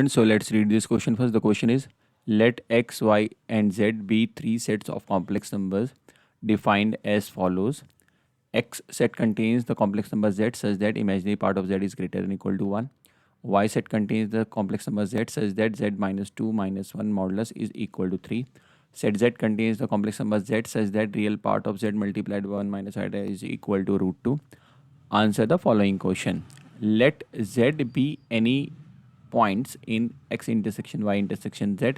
students, so let's read this question first. The question is, let x, y, and z be three sets of complex numbers defined as follows. X set contains the complex number z such that imaginary part of z is greater than or equal to 1. Y set contains the complex number z such that z minus 2 minus 1 modulus is equal to 3. Set z contains the complex number z such that real part of z multiplied by 1 minus iota is equal to root 2. Answer the following question. Let z be any points in x intersection y intersection z,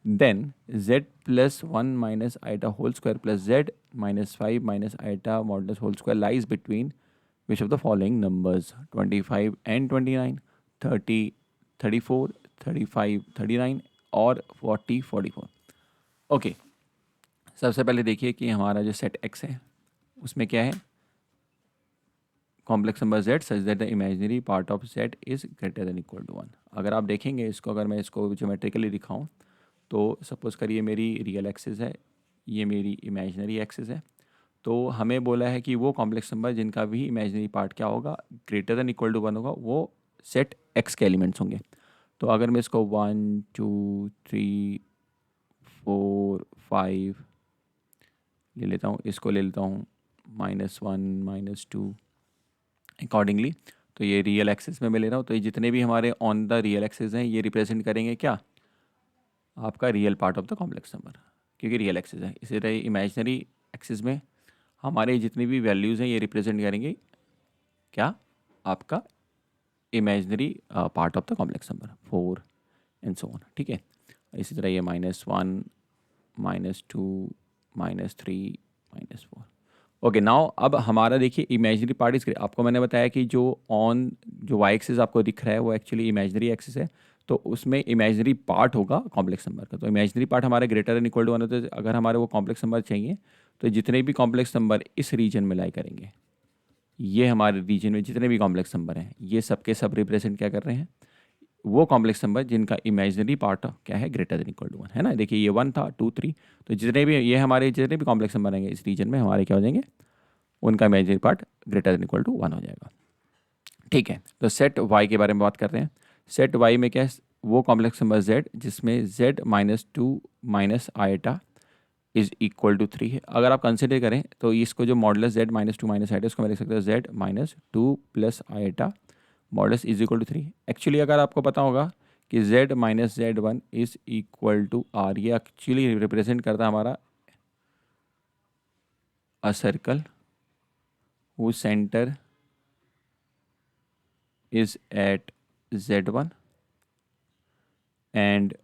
then z plus 1 minus iota whole square plus z minus 5 minus iota modulus whole square lies between which of the following numbers? 25 and 29, 30, 34, 35, 39 और 40, 44. Okay, सबसे पहले देखिए कि हमारा जो set x है उसमें क्या है, complex number z such that the imaginary part of z is greater than equal to 1. अगर आप देखेंगे इसको, अगर मैं इसको ज्योमेट्रिकली दिखाऊं तो सपोज़ करिए मेरी रियल एक्सिस है, ये मेरी इमेजिनरी एक्सिस है. तो हमें बोला है कि वो कॉम्प्लेक्स नंबर जिनका भी इमेजिनरी पार्ट क्या होगा, ग्रेटर देन इक्वल टू 1 होगा, वो सेट x के एलिमेंट्स होंगे. तो अगर मैं इसको 1 2 3 4 5 ले लेता हूँ, इसको ले लेता हूँ -1 -2 अकॉर्डिंगली, तो ये रियल एक्सिस में मैं ले रहा हूँ. तो ये जितने भी हमारे ऑन द रियल एक्सिस हैं ये रिप्रेजेंट करेंगे क्या, आपका real part of the complex number, क्योंकि रियल एक्सिस है. इसी तरह इमेजिनरी एक्सिस में हमारे जितनी भी वैल्यूज़ हैं ये रिप्रेजेंट करेंगे क्या, आपका imaginary part of the complex number 4 and so on. ठीक है, इसी तरह ये -1 -2 -3 -4. ओके, नाउ अब हमारा देखिए इमेजिनरी पार्ट इस, आपको मैंने बताया कि जो वाई एक्सिस आपको दिख रहा है वो एक्चुअली इमेजिनरी एक्सिस है. तो उसमें इमेजिनरी पार्ट होगा कॉम्प्लेक्स नंबर का. तो इमेजिनरी पार्ट हमारे ग्रेटर देन इक्वल टू 1 होता है. अगर हमारे वो कॉम्प्लेक्स नंबर चाहिए तो जितने भी कॉम्प्लेक्स नंबर इस रीजन में लाई करेंगे, ये हमारे रीजन में जितने भी कॉम्प्लेक्स नंबर हैं ये सब के सब रिप्रेजेंट क्या कर रहे हैं, वो कॉम्प्लेक्स नंबर जिनका इमेजिनरी पार्ट क्या है, ग्रेटर देन इक्वल टू 1 है ना. देखिए ये 1 था, 2 3, तो जितने भी ये हमारे जितने भी कॉम्प्लेक्स नंबर आएंगे इस रीजन में हमारे क्या हो जाएंगे, उनका imaginary part greater than equal to 1 हो जाएगा. ठीक है, तो सेट y के बारे में बात करते हैं. सेट y में क्या है, वो कॉम्प्लेक्स नंबर z जिसमें z -2 minus iota is equal to 3 है. अगर आप कंसिडर करें तो इसको जो मॉडुलस z -2 माइनस आइटा, उसको मैं लिख सकता हूँ z -2 plus iota modulus is equal to 3. Actually अगर आपको पता होगा कि z minus z1 is equal to r, ये एक्चुअली रिप्रेजेंट करता है हमारा a circle whose center is at z1 and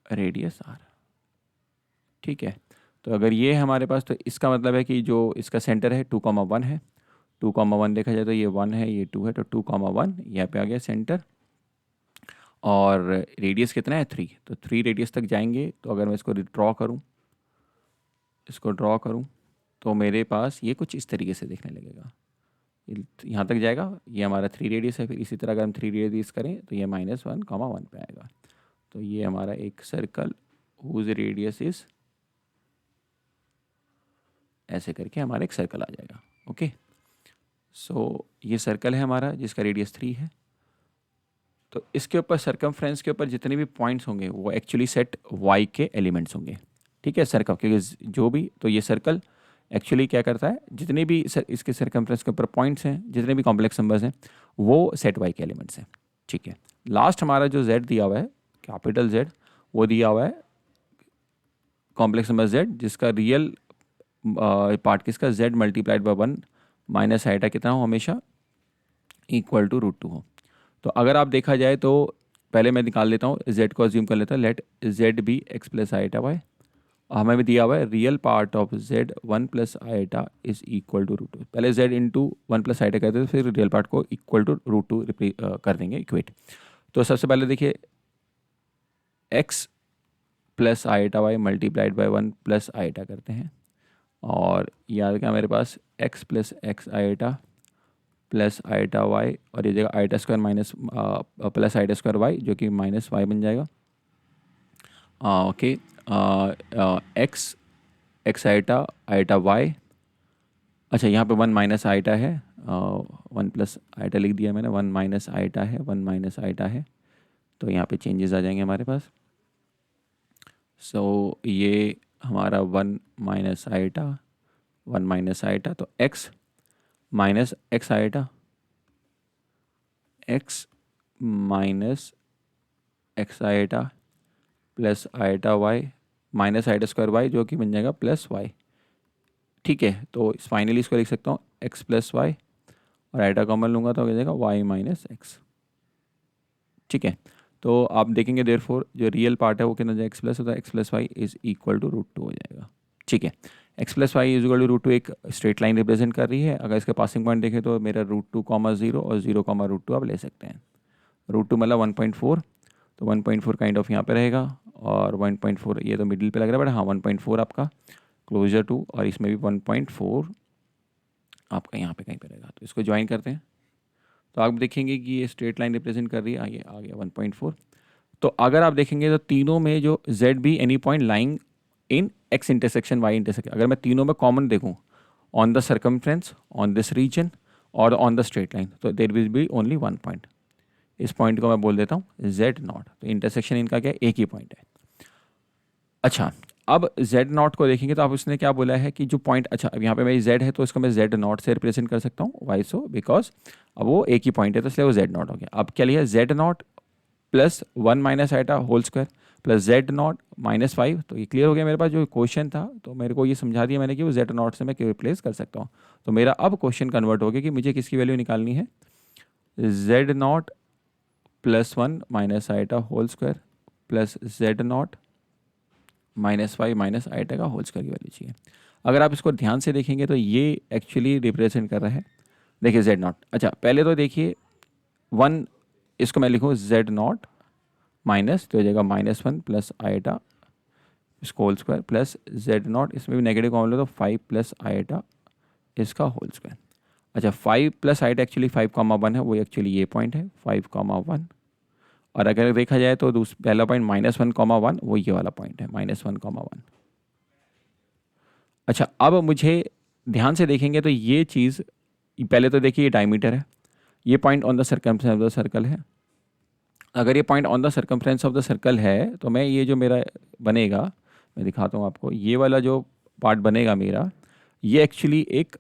radius r. ठीक है, तो अगर ये हमारे पास, तो इसका मतलब है कि जो इसका सेंटर है 2,1 है. 2,1 देखा जाए तो ये 1 है, ये 2 है, तो 2,1 यहाँ पे आ गया सेंटर. और रेडियस कितना है 3, तो 3 रेडियस तक जाएंगे. तो अगर मैं इसको ड्रॉ करूँ, तो मेरे पास ये कुछ इस तरीके से देखने लगेगा. यहाँ तक जाएगा, ये हमारा 3 रेडियस है. फिर इसी तरह अगर हम 3 रेडियस करें तो ये -1,1 पे आएगा. तो ये हमारा एक सर्कल हुज रेडियस इज, ऐसे करके हमारा एक सर्कल आ जाएगा. ओके, सो ये सर्कल है हमारा जिसका रेडियस 3 है. तो इसके ऊपर सर्कमफ्रेंस के ऊपर जितने भी पॉइंट्स होंगे वो एक्चुअली सेट y के एलिमेंट्स होंगे. ठीक है, सर्कल, क्योंकि जो भी, तो ये सर्कल एक्चुअली क्या करता है, जितने भी इसके सर्कमफ्रेंस के ऊपर पॉइंट्स हैं, जितने भी कॉम्प्लेक्स नंबर्स हैं, वो सेट y के एलिमेंट्स हैं. ठीक है, लास्ट हमारा जो z दिया हुआ है, कैपिटल Z, वो दिया हुआ है कॉम्प्लेक्स नंबर z जिसका रियल पार्ट किसका, z multiplied by 1 minus iota कितना हो, हमेशा इक्वल टू √2 हो. तो अगर आप देखा जाए तो पहले मैं निकाल लेता हूँ, z को अज्यूम कर लेता हूँ, let z be x plus iota y. हमें भी दिया हुआ है real part of z 1 plus iota is equal to √2. पहले z इंटू 1 प्लस आइटा करते हैं, फिर रियल पार्ट को इक्वल टू √2 कर देंगे, इक्वेट. तो सबसे पहले देखिए x plus iota y multiplied by 1 plus iota करते हैं, और याद क्या मेरे पास x plus x iota plus iota y, और ये जगह iota square minus plus iota square y जो कि माइनस y बन जाएगा. Okay, x iota y. अच्छा, यहाँ पे 1 माइनस आइटा है, 1 प्लस आइटा लिख दिया मैंने, 1 माइनस आइटा है, 1 माइनस आइटा है. तो यहाँ पे चेंजेस आ जाएंगे हमारे पास। सो ये हमारा 1 माइनस आइटा, 1 माइनस आइटा, तो x minus x iota, x minus x iota plus iota y minus iota square y, जो कि बन जाएगा प्लस y। ठीक है, तो फाइनली इसको लिख सकता हूँ x प्लस वाई, और आइटा कॉमन लूँगा तो हो जाएगा y माइनस एक्स। ठीक है, तो आप देखेंगे देयरफॉर जो रियल पार्ट है वो कितना जाएगा, x प्लस होता है, x plus y is equal to √2 हो जाएगा। ठीक है, x plus y is equal to √2 एक स्ट्रेट लाइन रिप्रेजेंट कर रही है। अगर इसका पासिंग पॉइंट देखें तो मेरा √2, 0 और 0, √2 आप ले सकते हैं। √2 मतलब 1.4, तो 1.4 काइंड ऑफ यहाँ पे रहेगा, और 1.4 ये तो मिडिल पे लग रहा है, बट हाँ 1.4 आपका क्लोजर टू, और इसमें भी 1.4 आपका यहाँ पे कहीं पे रहेगा। तो इसको ज्वाइन करते हैं, तो आप देखेंगे कि ये स्ट्रेट लाइन रिप्रेजेंट कर रही है, आगे आ गया 1.4। तो अगर आप देखेंगे तो तीनों में जो z be any point lying in x intersection y intersection, अगर मैं तीनों में कॉमन देखूँ on the circumference, on this region और ऑन द स्ट्रेट लाइन, तो there will be only one point. इस पॉइंट को मैं बोल देता हूँ जेड नॉट। तो इंटरसेक्शन इनका क्या है, एक ही पॉइंट है। अच्छा, अब जेड नॉट को देखेंगे तो आप उसने क्या बोला है कि जो पॉइंट, अच्छा अब यहाँ पे मेरी जेड है तो इसको मैं जेड नॉट से रिप्रेजेंट कर सकता हूँ, वाई सो, बिकॉज अब वो एक ही पॉइंट है तो इसलिए वो जेड नॉट हो गया। अब क्या लिया, z not plus 1 minus iota whole square plus z not minus 5। तो ये क्लियर हो गया मेरे पास जो क्वेश्चन था, तो मेरे को ये समझा दिया मैंने कि वो जेड नॉट से मैं रिप्लेस कर सकता हूँ। तो मेरा अब क्वेश्चन कन्वर्ट हो गया कि मुझे किसकी वैल्यू निकालनी है, z not plus 1 minus iota whole square plus z not minus 5 minus iota का होल स्क्वायर की वैल्यू चाहिए। अगर आप इसको ध्यान से देखेंगे तो ये एक्चुअली रिप्रेजेंट कर रहा है, देखिए जेड नॉट। अच्छा पहले तो देखिए 1, इसको मैं लिखूँ जेड नॉट माइनस, तो हो जाएगा -1 प्लस आइटा इसको whole square plus z not, इसमें भी नेगेटिव कॉमन लो तो 5 प्लस आइटा इसका होल स्क्वायर। अच्छा 5 प्लस आइटा एक्चुअली 5,1 है, वो एक्चुअली ये पॉइंट है 5,1। और अगर देखा जाए तो पहला पॉइंट -1,1 वो ये वाला पॉइंट है -1,1। अच्छा अब मुझे ध्यान से देखेंगे तो ये चीज़, पहले तो देखिए ये डायमीटर है, ये point on the circumference of the circle है। अगर ये point on the circumference of the circle है तो मैं ये जो मेरा बनेगा, मैं दिखाता हूँ आपको, ये वाला जो पार्ट बनेगा मेरा, ये एक्चुअली एक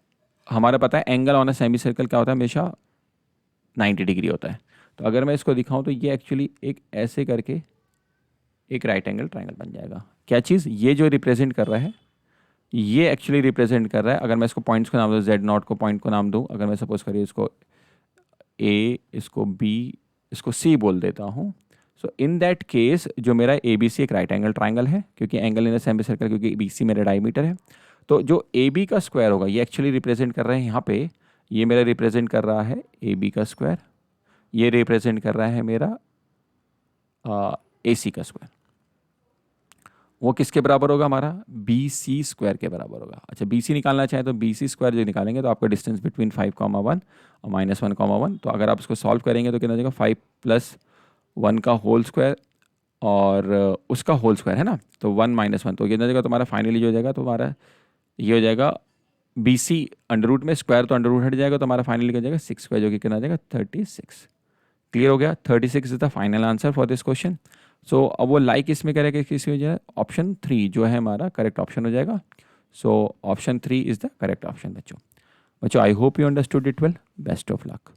हमारा पता है angle on a semi circle क्या होता है, हमेशा 90 डिग्री होता है। तो अगर मैं इसको दिखाऊं तो ये एक्चुअली एक ऐसे करके एक राइट एंगल ट्राइंगल बन जाएगा। क्या चीज़, ये जो रिप्रेजेंट कर रहा है ये एक्चुअली रिप्रेजेंट कर रहा है, अगर मैं इसको पॉइंट्स को नाम दूँ, जेड नॉट को पॉइंट को नाम दूँ, अगर मैं सपोज करिए इसको ए, इसको बी, इसको सी बोल देता हूँ। सो इन दैट केस जो मेरा ए बी सी एक राइट एंगल ट्राइंगल है, क्योंकि angle in the semi circle, क्योंकि बी सी मेरा डायमीटर है। तो जो ए बी का स्क्वायर होगा ये एक्चुअली रिप्रेजेंट कर रहे हैं यहाँ पे, ये मेरा रिप्रेजेंट कर रहा है ए बी का स्क्वायर, ये रिप्रेजेंट कर रहा है मेरा ए सी का स्क्वायर। वो किसके बराबर होगा, हमारा बी सी स्क्वायर के बराबर होगा। अच्छा बी सी निकालना चाहें तो बी सी स्क्वायर जो निकालेंगे तो आपका डिस्टेंस बिटवीन 5,1 और -1,1, तो अगर आप इसको सॉल्व करेंगे तो कितना हो जाएगा, 5 + 1 का होल स्क्वायर और उसका होल स्क्वायर है ना, तो 1 - 1, तो कितना हो जाएगा तुम्हारा फाइनली जो हो जाएगा तुम्हारा ये हो जाएगा बी सी अंडर में स्क्वायर, तो अंडर हट जाएगा तो हमारा फाइनली हो जाएगा 6 स्क्वायर, जो कि कितना हो जाएगा 36। क्लियर हो गया, 36 is the final answer for this question. So अब वो लाइक इसमें करेगा किसी हो जाए, ऑप्शन 3 जो है हमारा करेक्ट ऑप्शन हो जाएगा। So option 3 is the correct option बच्चों। I hope you understood it well, best of luck.